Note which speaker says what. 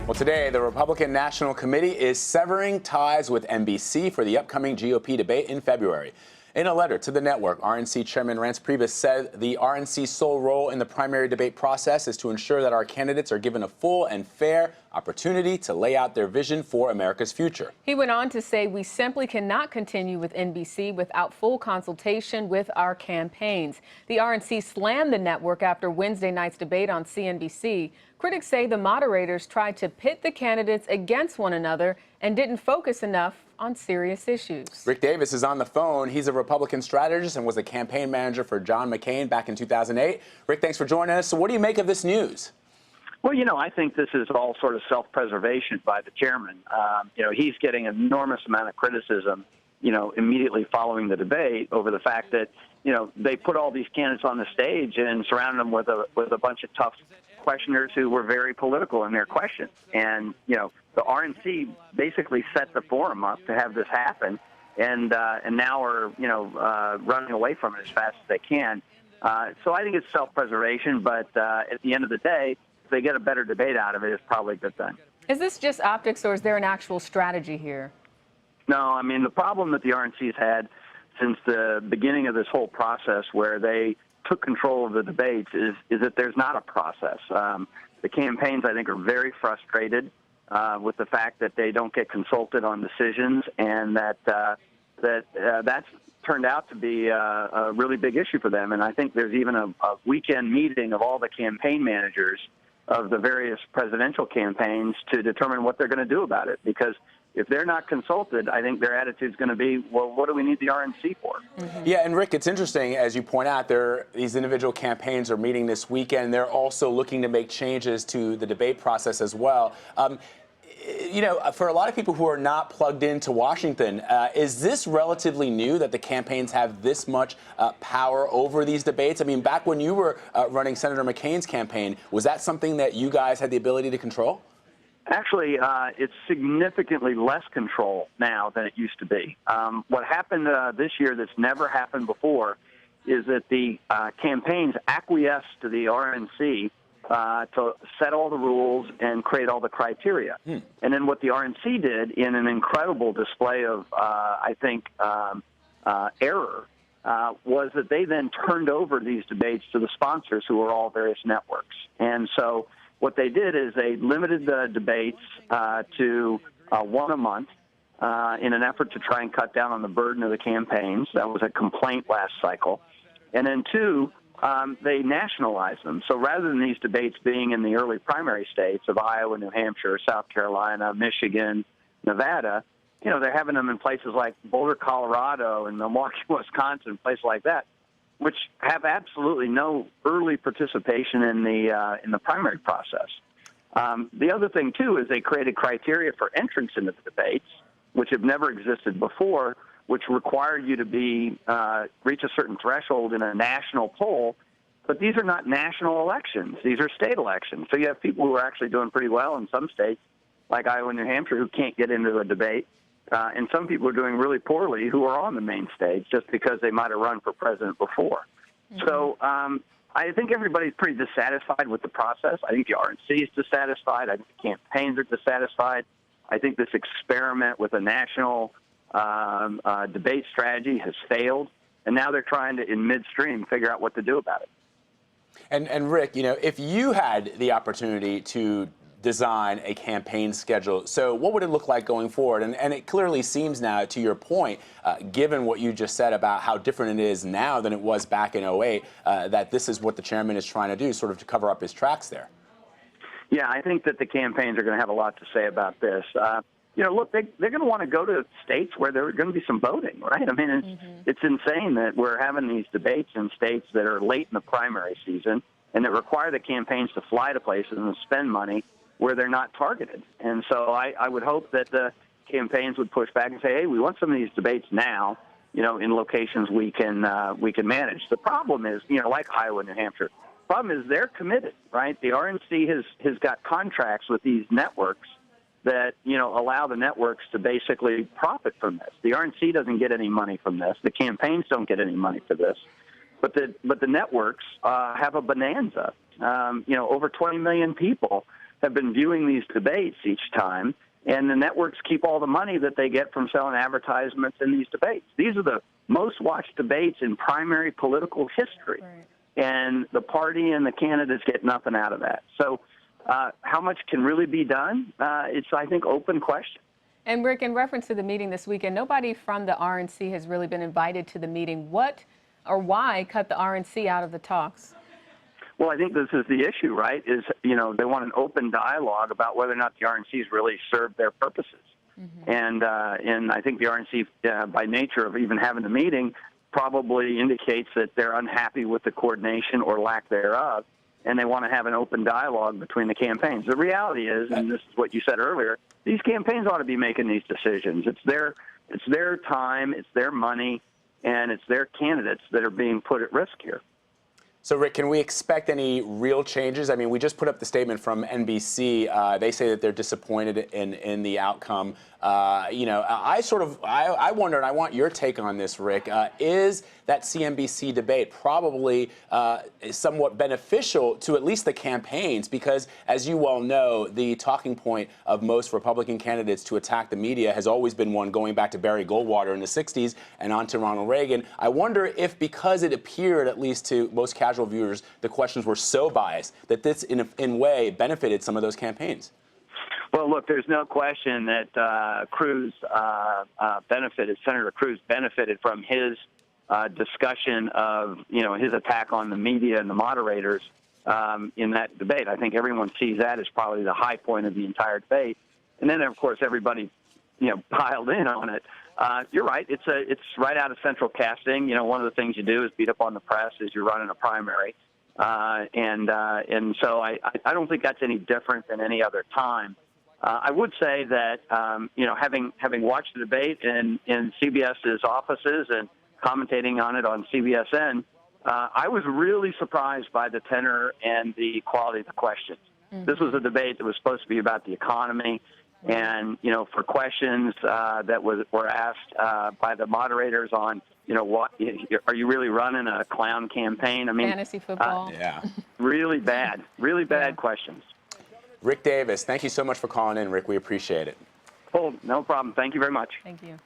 Speaker 1: Well, today, the Republican National Committee is severing ties with NBC for the upcoming GOP debate in February. In a letter to the network, RNC Chairman Reince Priebus said the RNC's sole role in the primary debate process is to ensure that our candidates are given a full and fair opportunity to lay out their vision for America's future.
Speaker 2: He went on to say we simply cannot continue with NBC without full consultation with our campaigns. The RNC slammed the network after Wednesday night's debate on CNBC. Critics say the moderators tried to pit the candidates against one another and didn't focus enough on serious issues.
Speaker 1: Rick Davis is on the phone. He's a Republican strategist and was a campaign manager for John McCain back in 2008. Rick, thanks for joining us. So what do you make of this news?
Speaker 3: Well, I think this is all sort of self-preservation by the chairman. He's getting an enormous amount of criticism, immediately following the debate over the fact that, they put all these candidates on the stage and surrounded them with a bunch of tough questioners who were very political in their questions. And, the RNC basically set the forum up to have this happen, and now are, running away from it as fast as they can. So I think it's self-preservation, but at the end of the day, if they get a better debate out of it, it's probably a good thing.
Speaker 2: Is this just optics, or is there an actual strategy here?
Speaker 3: No, I mean, the problem that the RNC's had since the beginning of this whole process where they took control of the debates is that there's not a process. The campaigns, I think, are very frustrated with the fact that they don't get consulted on decisions, and that's turned out to be a really big issue for them. And I think there's even a weekend meeting of all the campaign managers of the various presidential campaigns to determine what they're going to do about it. Because if they're not consulted, I think their attitude is going to be, well, what do we need the RNC for?
Speaker 1: Mm-hmm. Yeah, and Rick, it's interesting, as you point out, these individual campaigns are meeting this weekend. They're also looking to make changes to the debate process as well. For a lot of people who are not plugged into Washington, is this relatively new that the campaigns have this much power over these debates? I mean, back when you were running Senator McCain's campaign, was that something that you guys had the ability to control?
Speaker 3: Actually, it's significantly less control now than it used to be. What happened this year that's never happened before is that the campaigns acquiesced to the RNC to set all the rules and create all the criteria. And then what the RNC did in an incredible display of, error, was that they then turned over these debates to the sponsors, who are all various networks. And so what they did is they limited the debates to one a month in an effort to try and cut down on the burden of the campaigns. That was a complaint last cycle. And then two, they nationalized them. So rather than these debates being in the early primary states of Iowa, New Hampshire, South Carolina, Michigan, Nevada, they're having them in places like Boulder, Colorado, and Milwaukee, Wisconsin, places like that, which have absolutely no early participation in the primary process. The other thing, too, is they created criteria for entrance into the debates, which have never existed before, which require you to reach a certain threshold in a national poll. But these are not national elections. These are state elections. So you have people who are actually doing pretty well in some states, like Iowa and New Hampshire, who can't get into a debate. And some people are doing really poorly who are on the main stage just because they might have run for president before. Mm-hmm. So I think everybody's pretty dissatisfied with the process. I think the RNC is dissatisfied. I think the campaigns are dissatisfied. I think this experiment with a national debate strategy has failed, and now they're trying to, in midstream, figure out what to do about it.
Speaker 1: And Rick, if you had the opportunity to design a campaign schedule, so what would it look like going forward? And it clearly seems now, to your point, given what you just said about how different it is now than it was back in 2008, that this is what the chairman is trying to do, sort of to cover up his tracks there.
Speaker 3: Yeah, I think that the campaigns are going to have a lot to say about this. Look, they're going to want to go to states where there's going to be some voting, right? I mean, it's insane that we're having these debates in states that are late in the primary season and that require the campaigns to fly to places and spend money where they're not targeted. And so I would hope that the campaigns would push back and say, hey, we want some of these debates now, in locations we can manage. The problem is, like Iowa and New Hampshire, the problem is they're committed, right? The RNC has got contracts with these networks that, allow the networks to basically profit from this. The RNC doesn't get any money from this. The campaigns don't get any money for this. But the networks have a bonanza. Over 20 million people have been viewing these debates each time, and the networks keep all the money that they get from selling advertisements in these debates. These are the most watched debates in primary political history,
Speaker 2: Right.
Speaker 3: and the party and the candidates get nothing out of that. So how much can really be done? It's, I think, open question.
Speaker 2: And Rick, in reference to the meeting this weekend, nobody from the RNC has really been invited to the meeting. What or why cut the RNC out of the talks?
Speaker 3: Well, I think this is the issue, right? Is, they want an open dialogue about whether or not the RNCs really serve their purposes. Mm-hmm. And I think the RNC, by nature of even having the meeting, probably indicates that they're unhappy with the coordination or lack thereof, and they want to have an open dialogue between the campaigns. The reality is, and this is what you said earlier, these campaigns ought to be making these decisions. It's their time, it's their money, and it's their candidates that are being put at risk here.
Speaker 1: So, Rick, can we expect any real changes? I mean, we just put up the statement from NBC. They say that they're disappointed in the outcome. I wonder, and I want your take on this, Rick. Is that CNBC debate probably somewhat beneficial to at least the campaigns? Because, as you well know, the talking point of most Republican candidates to attack the media has always been one going back to Barry Goldwater in the 60s and on to Ronald Reagan. I wonder if, because it appeared, at least to most casual viewers, the questions were so biased that this, in a way, benefited some of those campaigns.
Speaker 3: Well, look, there's no question that Cruz Senator Cruz benefited from his discussion of, his attack on the media and the moderators in that debate. I think everyone sees that as probably the high point of the entire debate. And then, of course, everybody, piled in on it. You're right. It's right out of central casting. One of the things you do is beat up on the press as you're running a primary. And so I don't think that's any different than any other time. I would say that, having watched the debate in CBS's offices and commentating on it on CBSN, I was really surprised by the tenor and the quality of the questions. Mm-hmm. This was a debate that was supposed to be about the economy. And, for questions that were asked by the moderators on, what are you really running a clown campaign? I mean,
Speaker 2: fantasy football.
Speaker 1: Yeah.
Speaker 3: Really bad questions.
Speaker 1: Rick Davis, thank you so much for calling in, Rick. We appreciate it.
Speaker 3: Oh, no problem. Thank you very much.
Speaker 2: Thank you.